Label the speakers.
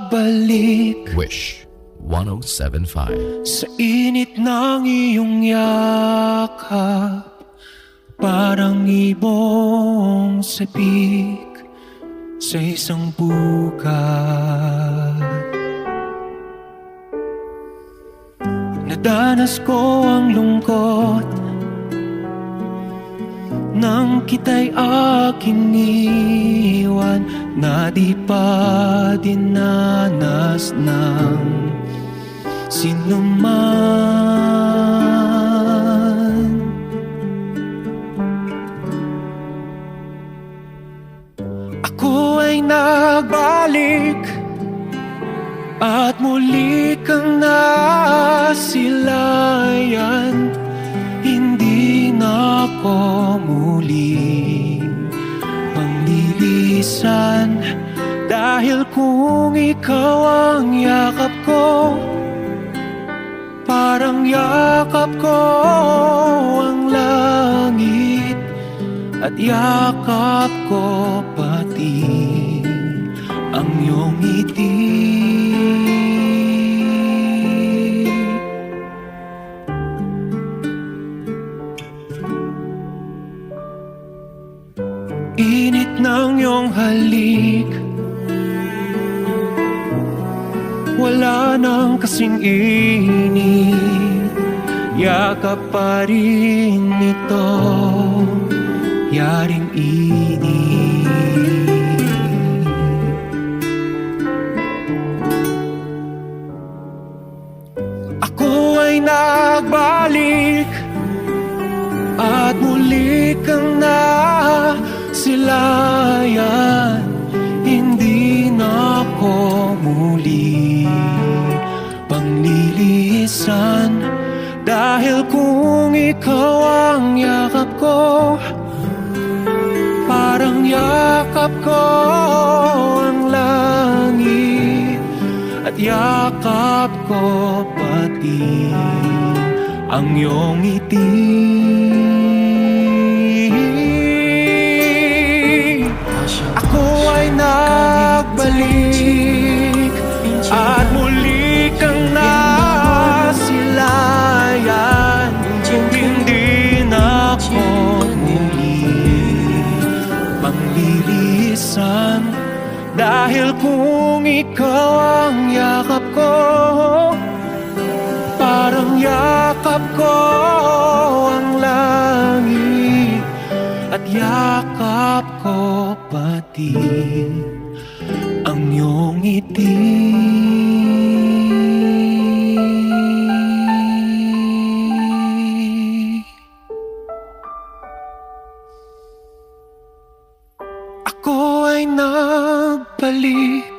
Speaker 1: nagbalik
Speaker 2: Wish 107.5.
Speaker 1: sa init ng iyong yakap, parang ibong sapik sa isang bukat. Nadanas ko ang lungkot nang kita'y aking iwan, na di pa dinanas ng sinuman. Ako ay nagbalik at muli kang nasilayan. Hindi na ako muli panglilisan, dahil kung ikaw ang yakap ko, parang yakap ko ang langit, at yakap ko pati ang iyong ngiti. Init ng iyong halik, wala nang kasing init. Yakap pa rin ito, yaring init. Ako ay nagbalik at muli kang nasilayan. Hindi na ako muli panglilisan, dahil kung ikaw ang yakap ko, parang yakap ko ang langit, at yakap ko pati ang iyong ngiti. Ako ay nagbalik at muli kang nasilayan. Hindi na ako muli panglilisan, dahil kung ikaw ang yakap ko, parang yakap ko ang langit, at yakap ko pati ang iyong ngiti. Ako ay nagbalik